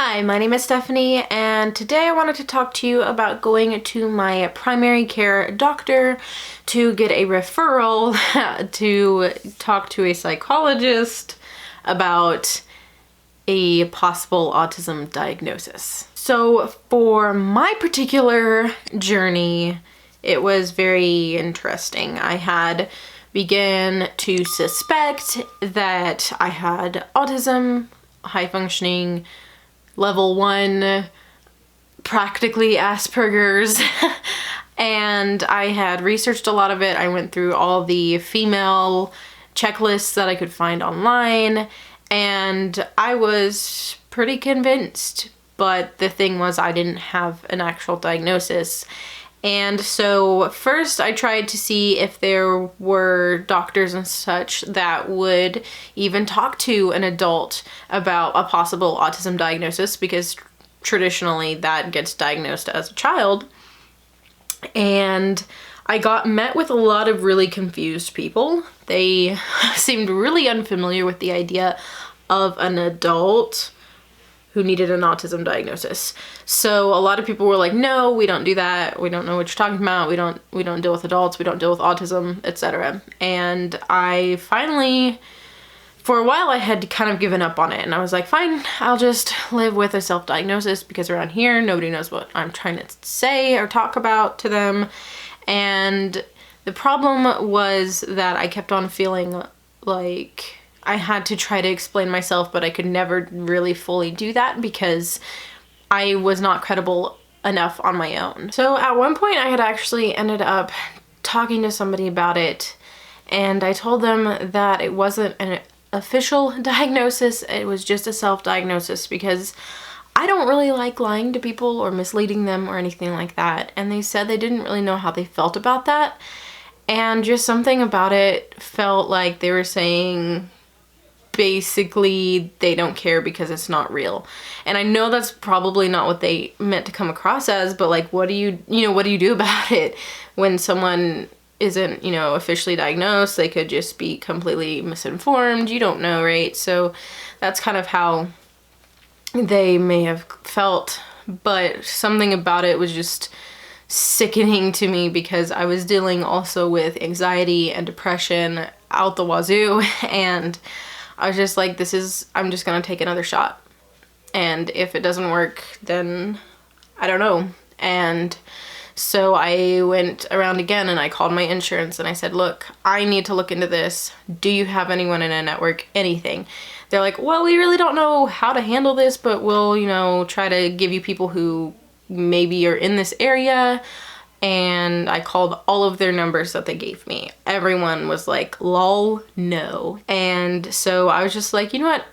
Hi, my name is Stephanie, and today I wanted to talk to you about going to my primary care doctor to get a referral to talk to a psychologist about a possible autism diagnosis. So for my particular journey, it was very interesting. I had begun to suspect that I had autism, high functioning, level 1, practically Asperger's, and I had researched a lot of it. I went through all the female checklists that I could find online, and I was pretty convinced, but the thing was I didn't have an actual diagnosis. And so first I tried to see if there were doctors and such that would even talk to an adult about a possible autism diagnosis, because traditionally that gets diagnosed as a child. And I got met with a lot of really confused people. They seemed really unfamiliar with the idea of an adult who needed an autism diagnosis. So a lot of people were like, no, we don't do that. We don't know what you're talking about. We don't deal with adults. We don't deal with autism, etc. And I finally, for a while, I had kind of given up on it. And I was like, fine, I'll just live with a self-diagnosis, because around here, nobody knows what I'm trying to say or talk about to them. And the problem was that I kept on feeling like I had to try to explain myself, but I could never really fully do that because I was not credible enough on my own. So at one point I had actually ended up talking to somebody about it, and I told them that it wasn't an official diagnosis, it was just a self-diagnosis, because I don't really like lying to people or misleading them or anything like that. And they said they didn't really know how they felt about that, and just something about it felt like they were saying basically they don't care because it's not real. And I know that's probably not what they meant to come across as, but like, what do you do about it when someone isn't, officially diagnosed? They could just be completely misinformed. You don't know, right? So that's kind of how they may have felt, but something about it was just sickening to me, because I was dealing also with anxiety and depression out the wazoo, and I was just like, I'm just gonna take another shot. And if it doesn't work, then I don't know. And so I went around again and I called my insurance and I said, look, I need to look into this. Do you have anyone in a network? Anything? They're like, well, we really don't know how to handle this, but we'll, try to give you people who maybe are in this area. And I called all of their numbers that they gave me. Everyone was like, lol, no. And so I was just like, you know what?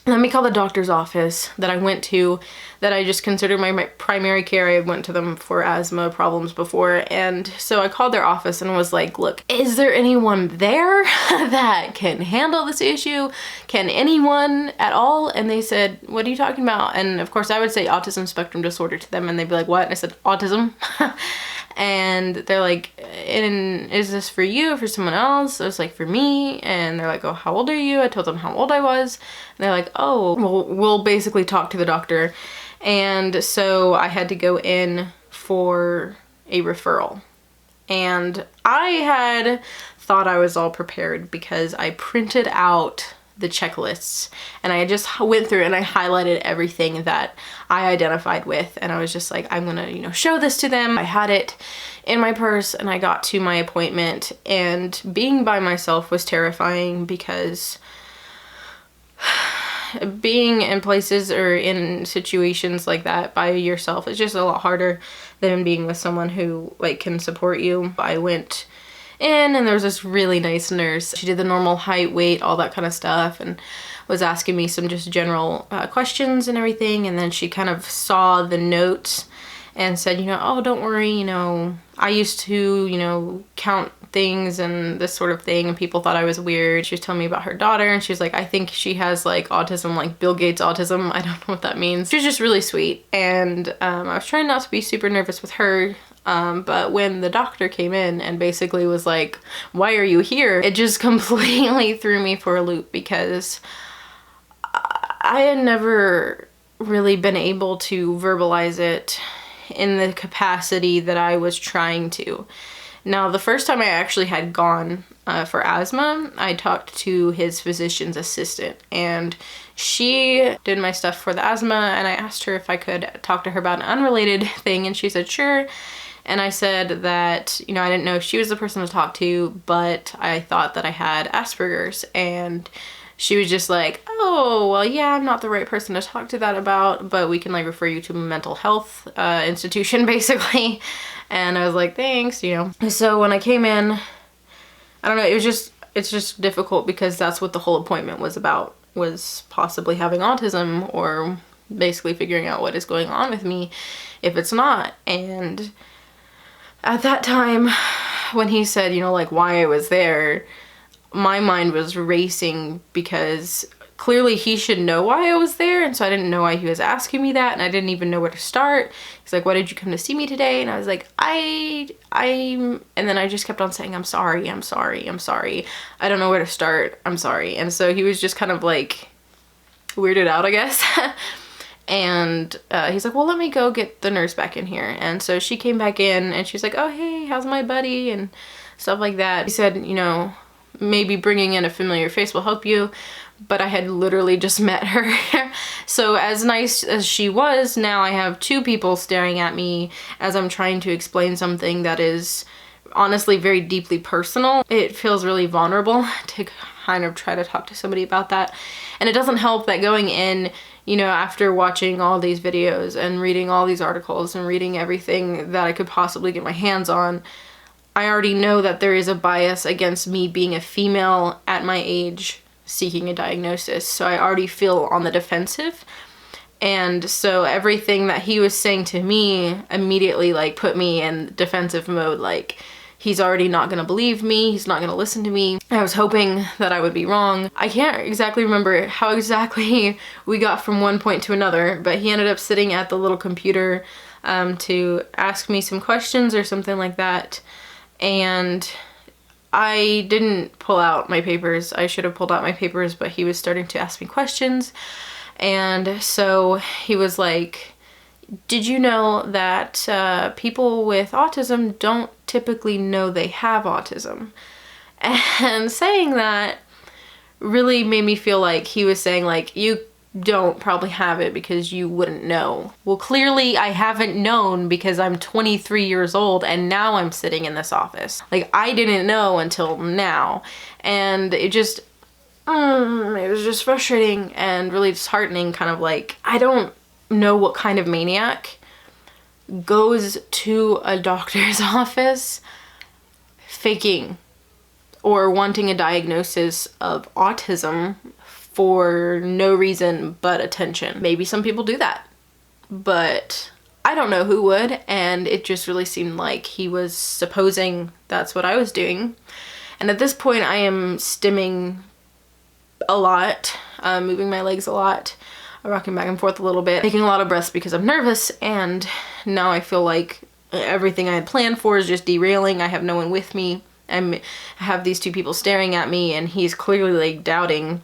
Let me call the doctor's office that I went to, that I just considered my primary care. I went to them for asthma problems before. And so I called their office and was like, look, is there anyone there that can handle this issue? Can anyone at all? And they said, what are you talking about? And of course I would say autism spectrum disorder to them, and they'd be like, what? And I said, autism. And they're like, and is this for you or for someone else? I was like, for me. And they're like, oh, how old are you? I told them how old I was. And they're like, oh, well, we'll basically talk to the doctor. And so I had to go in for a referral. And I had thought I was all prepared because I printed out the checklists and I just went through and I highlighted everything that I identified with, and I was just like, I'm gonna show this to them. I had it in my purse and I got to my appointment, and being by myself was terrifying, because being in places or in situations like that by yourself is just a lot harder than being with someone who can support you. I went in and there was this really nice nurse. She did the normal height, weight, all that kind of stuff, and was asking me some just general questions and everything. And then she kind of saw the notes and said, oh, don't worry, I used to, count things and this sort of thing, and people thought I was weird. She was telling me about her daughter, and she was like, I think she has autism, like Bill Gates autism. I don't know what that means. She was just really sweet, and I was trying not to be super nervous with her. But when the doctor came in and basically was like, why are you here? It just completely threw me for a loop, because I had never really been able to verbalize it in the capacity that I was trying to. Now, the first time I actually had gone for asthma, I talked to his physician's assistant, and she did my stuff for the asthma, and I asked her if I could talk to her about an unrelated thing, and she said sure. And I said that, you know, I didn't know if she was the person to talk to, but I thought that I had Asperger's. And she was just like, oh, well, yeah, I'm not the right person to talk to that about, but we can like refer you to a mental health institution, basically. And I was like, thanks, you know. So when I came in, I don't know, it's just difficult because that's what the whole appointment was about, was possibly having autism, or basically figuring out what is going on with me if it's not. And at that time, when he said, you know, like why I was there, my mind was racing because clearly he should know why I was there, and so I didn't know why he was asking me that, and I didn't even know where to start. He's like, why did you come to see me today? And I was like, and then I just kept on saying, I'm sorry. I don't know where to start. I'm sorry. And so he was just kind of like weirded out, I guess. And he's like, well, let me go get the nurse back in here. And so she came back in and she's like, oh, hey, how's my buddy? And stuff like that. He said, you know, maybe bringing in a familiar face will help you. But I had literally just met her. So as nice as she was, now I have two people staring at me as I'm trying to explain something that is honestly very deeply personal. It feels really vulnerable to kind of try to talk to somebody about that. And it doesn't help that going in, you know, after watching all these videos and reading all these articles and reading everything that I could possibly get my hands on, I already know that there is a bias against me being a female at my age seeking a diagnosis. So I already feel on the defensive. And so everything that he was saying to me immediately like put me in defensive mode. Like, he's already not gonna believe me. He's not gonna listen to me. I was hoping that I would be wrong. I can't exactly remember how exactly we got from one point to another, but he ended up sitting at the little computer to ask me some questions or something like that. And I didn't pull out my papers. I should have pulled out my papers, but he was starting to ask me questions. And so he was like, did you know that people with autism don't typically know they have autism? And saying that really made me feel like he was saying like, you don't probably have it because you wouldn't know. Well, clearly I haven't known because I'm 23 years old and now I'm sitting in this office. Like, I didn't know until now. And it just, it was just frustrating and really disheartening, kind of like, I don't know what kind of maniac goes to a doctor's office faking or wanting a diagnosis of autism for no reason but attention. Maybe some people do that, but I don't know who would, and it just really seemed like he was supposing that's what I was doing. And at this point I am stimming a lot, moving my legs a lot, rocking back and forth a little bit, taking a lot of breaths because I'm nervous, and now I feel like everything I had planned for is just derailing. I have no one with me. I have these two people staring at me, and he's clearly like doubting.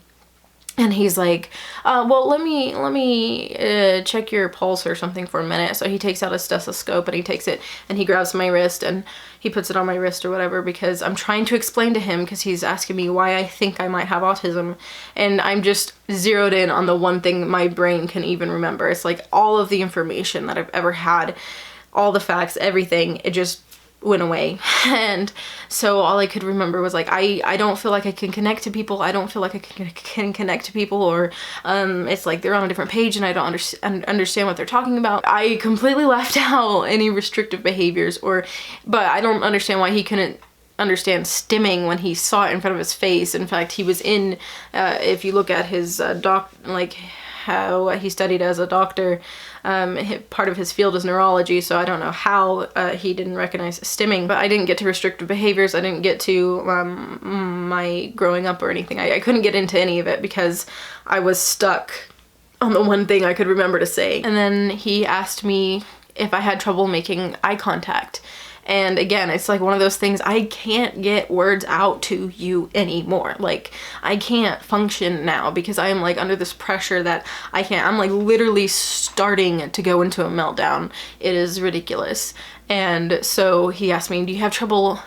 And he's like, well, let me check your pulse or something for a minute. So he takes out a stethoscope and he takes it and he grabs my wrist and he puts it on my wrist or whatever, because I'm trying to explain to him, because he's asking me why I think I might have autism. And I'm just zeroed in on the one thing my brain can even remember. It's like all of the information that I've ever had, all the facts, everything, it just went away. And so all I could remember was like, I don't feel like I can connect to people. I don't feel like I can connect to people, or it's like they're on a different page and I don't understand what they're talking about. I completely left out any restrictive behaviors, but I don't understand why he couldn't understand stimming when he saw it in front of his face. In fact, he was in, if you look at his how he studied as a doctor, part of his field is neurology, so I don't know how he didn't recognize stimming, but I didn't get to restrictive behaviors. I didn't get to my growing up or anything. I couldn't get into any of it because I was stuck on the one thing I could remember to say. And then he asked me if I had trouble making eye contact. And again, it's like one of those things, I can't get words out to you anymore. Like, I can't function now because I am like under this pressure that I'm like literally starting to go into a meltdown. It is ridiculous. And so he asked me, do you have trouble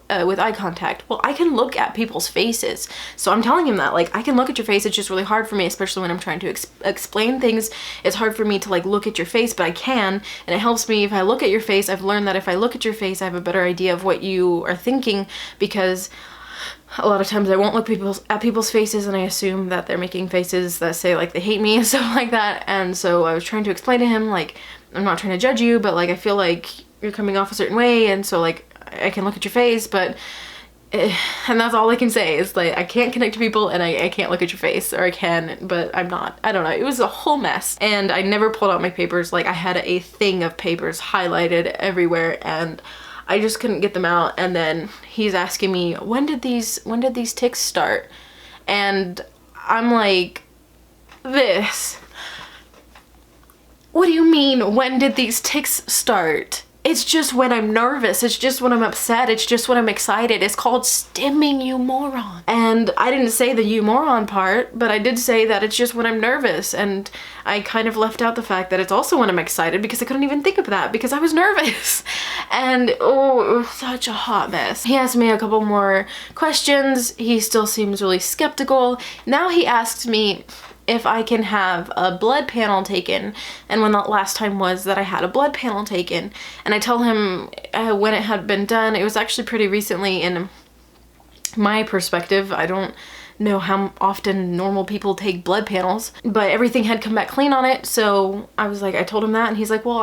with eye contact? Well, I can look at people's faces. So I'm telling him that, like, I can look at your face. It's just really hard for me, especially when I'm trying to explain things. It's hard for me to like look at your face, but I can. And it helps me if I look at your face. I've learned that if I look at your face, I have a better idea of what you are thinking, because a lot of times I won't look at people's faces and I assume that they're making faces that say like they hate me and stuff like that. And so I was trying to explain to him, like, I'm not trying to judge you, but like I feel like you're coming off a certain way, and so like I can look at your face, but and that's all I can say is like I can't connect to people and I can't look at your face, or I can, but I'm not. I don't know. It was a whole mess, and I never pulled out my papers. Like, I had a thing of papers highlighted everywhere and I just couldn't get them out. And then he's asking me, when did these tics start? And I'm like, what do you mean, when did these tics start? It's just when I'm nervous. It's just when I'm upset. It's just when I'm excited. It's called stimming, you moron. And I didn't say the you moron part, but I did say that it's just when I'm nervous. And I kind of left out the fact that it's also when I'm excited, because I couldn't even think of that because I was nervous. And oh, it was such a hot mess. He asked me a couple more questions. He still seems really skeptical. Now he asks me if I can have a blood panel taken, and when the last time was that I had a blood panel taken. And I tell him when it had been done. It was actually pretty recently. In my perspective, I don't know how often normal people take blood panels, but everything had come back clean on it. So I was like, I told him that, and he's like, well,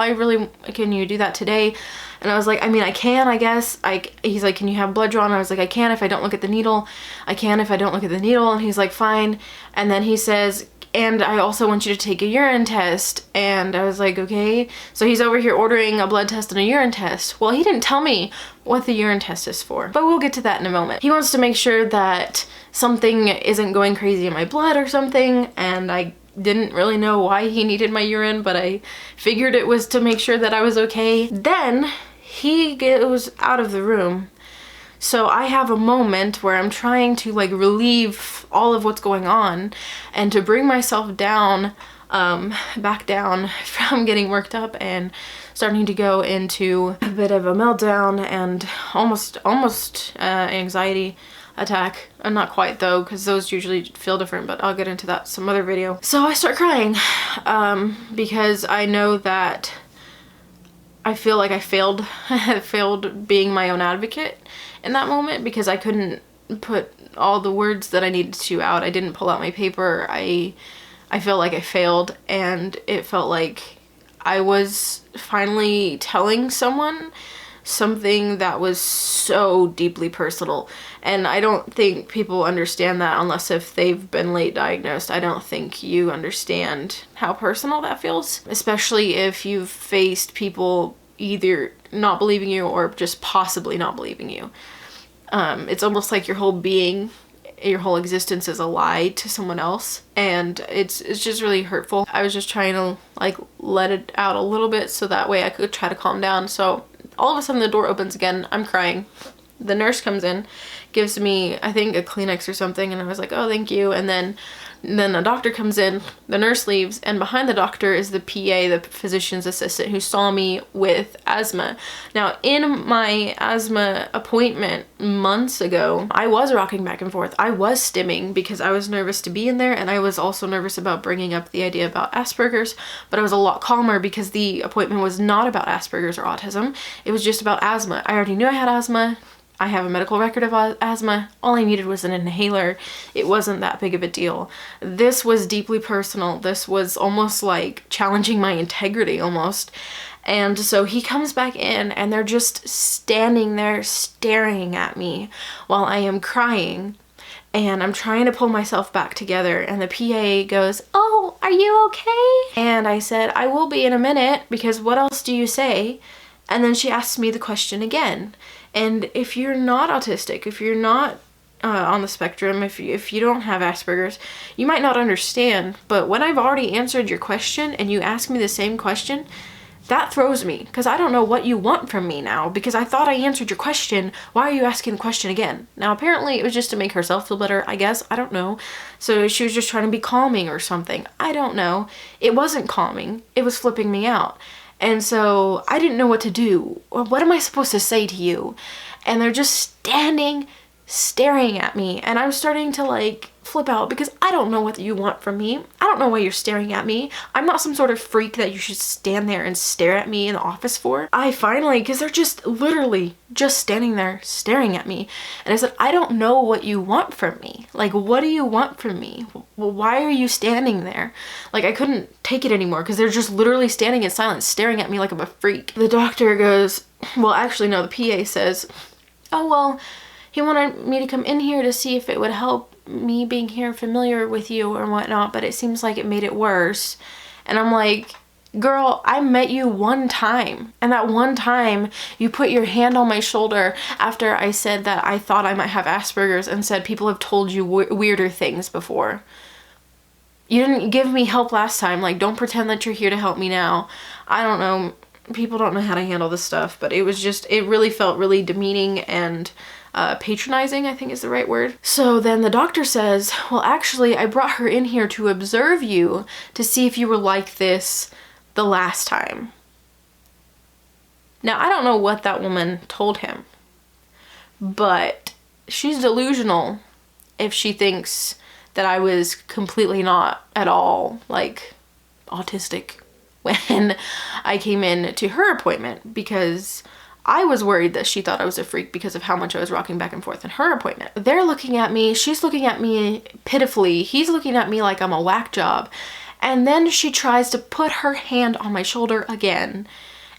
can you do that today? And I was like, I mean, I can, I guess. He's like, can you have blood drawn? I was like, I can if I don't look at the needle. I can if I don't look at the needle. And he's like, fine. And then he says, and I also want you to take a urine test. And I was like, okay. So he's over here ordering a blood test and a urine test. Well, he didn't tell me what the urine test is for, but we'll get to that in a moment. He wants to make sure that something isn't going crazy in my blood or something, and I didn't really know why he needed my urine, but I figured it was to make sure that I was okay. Then he goes out of the room. So I have a moment where I'm trying to like relieve all of what's going on and to bring myself down, back down from getting worked up and starting to go into a bit of a meltdown and almost anxiety attack. Not quite though, because those usually feel different, but I'll get into that some other video. So I start crying because I know that I feel like I failed being my own advocate in that moment, because I couldn't put all the words that I needed to out. I didn't pull out my paper. I felt like I failed, and it felt like I was finally telling someone something that was so deeply personal. And I don't think people understand that unless if they've been late diagnosed. I don't think you understand how personal that feels, especially if you've faced people either not believing you or just possibly not believing you. It's almost like your whole being, your whole existence is a lie to someone else, and it's just really hurtful. I was just trying to like let it out a little bit so that way I could try to calm down. So all of a sudden the door opens again. I'm crying. The nurse comes in, gives me, I think, a Kleenex or something, and I was like, oh, thank you. And then the doctor comes in, the nurse leaves, and behind the doctor is the PA, the physician's assistant, who saw me with asthma. Now, in my asthma appointment months ago, I was rocking back and forth. I was stimming because I was nervous to be in there, and I was also nervous about bringing up the idea about Asperger's, but I was a lot calmer because the appointment was not about Asperger's or autism. It was just about asthma. I already knew I had asthma. I have a medical record of asthma. All I needed was an inhaler. It wasn't that big of a deal. This was deeply personal. This was almost like challenging my integrity almost. And so he comes back in, and they're just standing there staring at me while I am crying. And I'm trying to pull myself back together, and the PA goes, oh, are you okay? And I said, I will be in a minute, because what else do you say? And then she asks me the question again. And if you're not autistic, if you're not on the spectrum, if you don't have Asperger's, you might not understand. But when I've already answered your question and you ask me the same question, that throws me, because I don't know what you want from me now, because I thought I answered your question. Why are you asking the question again? Now, apparently it was just to make herself feel better, I guess. I don't know. So she was just trying to be calming or something. I don't know. It wasn't calming. It was flipping me out. And so I didn't know what to do. What am I supposed to say to you? And they're just standing, staring at me. And I was starting to like flip out, because I don't know what you want from me. I don't know why you're staring at me. I'm not some sort of freak that you should stand there and stare at me in the office for. I finally, because they're just literally just standing there staring at me. And I said, I don't know what you want from me. Like, what do you want from me? Well, why are you standing there? Like, I couldn't take it anymore, because they're just literally standing in silence, staring at me like I'm a freak. The doctor goes, well, actually, no, the PA says, oh, well, he wanted me to come in here to see if it would help me being here familiar with you or whatnot, but it seems like it made it worse. And I'm like, girl, I met you one time, and that one time you put your hand on my shoulder after I said that I thought I might have Asperger's, and said people have told you weirder things before. You didn't give me help last time. Like, don't pretend that you're here to help me now. I don't know. People don't know how to handle this stuff, but it was just, it really felt really demeaning and patronizing, I think is the right word. So then the doctor says, well, actually, I brought her in here to observe you to see if you were like this the last time. Now, I don't know what that woman told him, but she's delusional if she thinks that I was completely not at all like autistic when I came in to her appointment, because I was worried that she thought I was a freak because of how much I was rocking back and forth in her appointment. They're looking at me, she's looking at me pitifully, he's looking at me like I'm a whack job. And then she tries to put her hand on my shoulder again.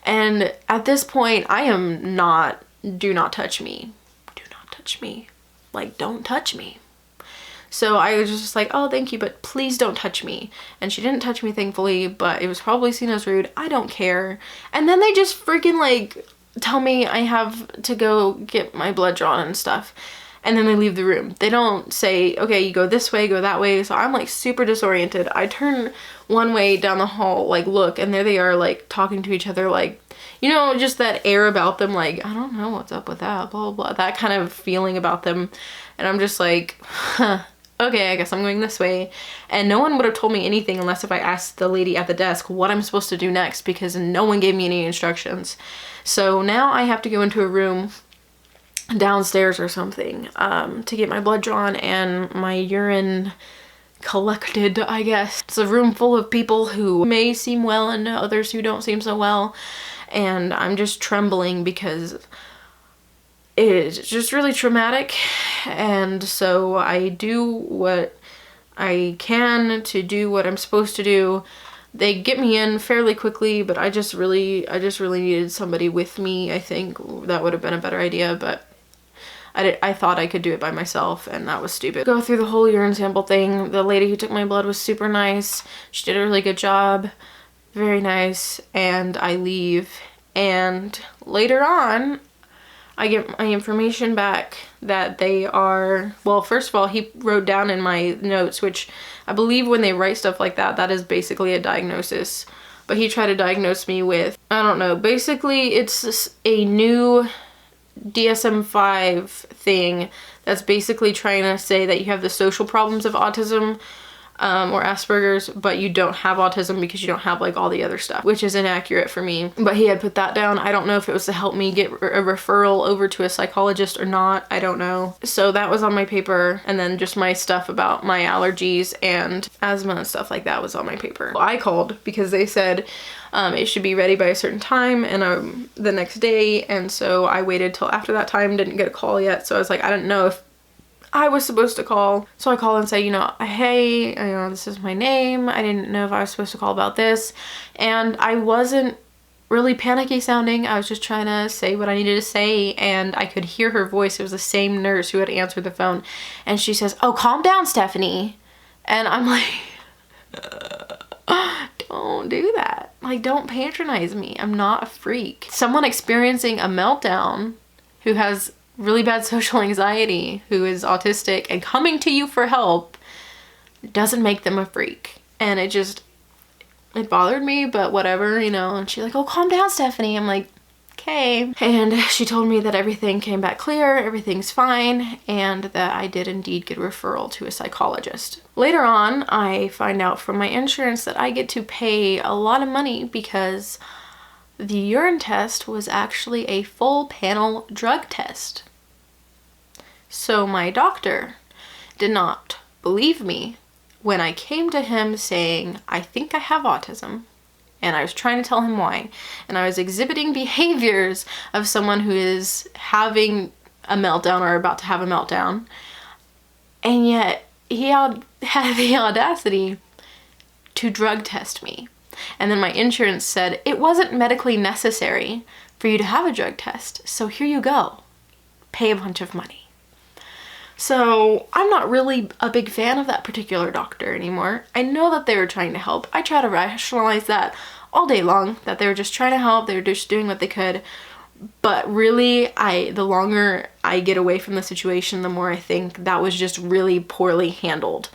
And at this point, I am not, do not touch me. Do not touch me. Like, don't touch me. So I was just like, oh, thank you, but please don't touch me. And she didn't touch me, thankfully, but it was probably seen as rude. I don't care. And then they just freaking like tell me I have to go get my blood drawn and stuff. And then they leave the room. They don't say, okay, you go this way, go that way. So I'm like super disoriented. I turn one way down the hall, like look, and there they are like talking to each other, like, you know, just that air about them, like, I don't know what's up with that, blah, blah, blah. That kind of feeling about them. And I'm just like, huh, okay, I guess I'm going this way. And no one would have told me anything unless if I asked the lady at the desk what I'm supposed to do next, because no one gave me any instructions. So now I have to go into a room downstairs or something to get my blood drawn and my urine collected, I guess. It's a room full of people who may seem well and others who don't seem so well, and I'm just trembling because it's just really traumatic. And so I do what I can to do what I'm supposed to do. They get me in fairly quickly, but I just really needed somebody with me. I think that would have been a better idea, but I thought I could do it by myself, and that was stupid. Go through the whole urine sample thing. The lady who took my blood was super nice. She did a really good job. Very nice. And I leave. And later on, I get my information back that they are, well, first of all, he wrote down in my notes, which I believe when they write stuff like that, that is basically a diagnosis. But he tried to diagnose me with, I don't know, basically it's a new DSM-5 thing that's basically trying to say that you have the social problems of autism or Asperger's, but you don't have autism because you don't have like all the other stuff, which is inaccurate for me. But he had put that down. I don't know if it was to help me get a referral over to a psychologist or not. I don't know. So that was on my paper, and then just my stuff about my allergies and asthma and stuff like that was on my paper. I called because they said it should be ready by a certain time and the next day, and so I waited till after that time, didn't get a call yet. So I was like, I didn't know if I was supposed to call. So I call and say, you know, hey, you know, this is my name. I didn't know if I was supposed to call about this. And I wasn't really panicky sounding. I was just trying to say what I needed to say, and I could hear her voice. It was the same nurse who had answered the phone. And she says, oh, calm down, Stephanie. And I'm like, don't do that. Like, don't patronize me. I'm not a freak. Someone experiencing a meltdown who has really bad social anxiety, who is autistic, and coming to you for help doesn't make them a freak. And it just, it bothered me, but whatever, you know. And she's like, oh, calm down, Stephanie. I'm like, okay. And she told me that everything came back clear, everything's fine, and that I did indeed get a referral to a psychologist. Later on, I find out from my insurance that I get to pay a lot of money because the urine test was actually a full panel drug test. So my doctor did not believe me when I came to him saying, I think I have autism. And I was trying to tell him why. And I was exhibiting behaviors of someone who is having a meltdown or about to have a meltdown. And yet he had the audacity to drug test me. And then my insurance said it wasn't medically necessary for you to have a drug test. So here you go. Pay a bunch of money. So I'm not really a big fan of that particular doctor anymore. I know that they were trying to help. I try to rationalize that all day long, that they were just trying to help. They were just doing what they could. But really, the longer I get away from the situation, the more I think that was just really poorly handled.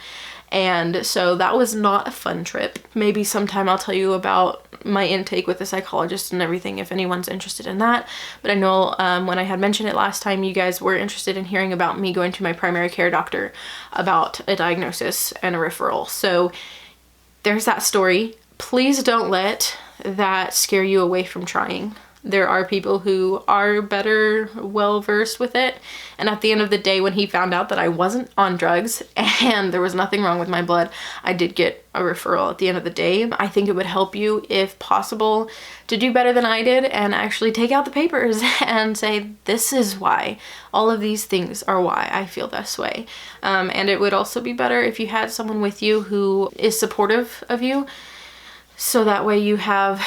And so that was not a fun trip. Maybe sometime I'll tell you about my intake with the psychologist and everything if anyone's interested in that. But I know when I had mentioned it last time, you guys were interested in hearing about me going to my primary care doctor about a diagnosis and a referral. So there's that story. Please don't let that scare you away from trying. There are people who are better, well-versed with it. And at the end of the day, when he found out that I wasn't on drugs and there was nothing wrong with my blood, I did get a referral at the end of the day. I think it would help you, if possible, to do better than I did and actually take out the papers and say, this is why. All of these things are why I feel this way. And it would also be better if you had someone with you who is supportive of you. So that way you have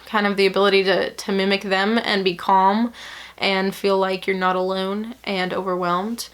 kind of the ability to mimic them and be calm and feel like you're not alone and overwhelmed.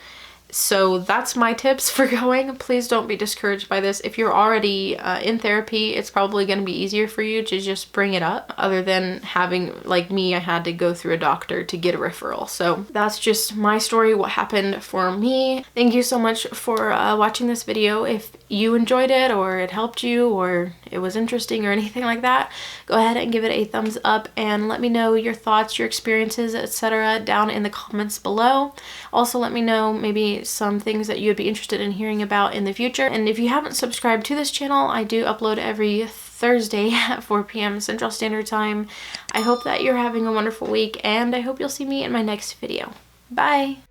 So that's my tips for going. Please don't be discouraged by this. If you're already in therapy, it's probably going to be easier for you to just bring it up, other than having, like me, I had to go through a doctor to get a referral. So that's just my story, what happened for me. Thank you so much for watching this video. If you enjoyed it, or it helped you, or it was interesting, or anything like that, go ahead and give it a thumbs up and let me know your thoughts, your experiences, etc. down in the comments below. Also, let me know maybe some things that you would be interested in hearing about in the future. And if you haven't subscribed to this channel, I do upload every Thursday at 4 p.m. Central Standard Time. I hope that you're having a wonderful week, and I hope you'll see me in my next video. Bye!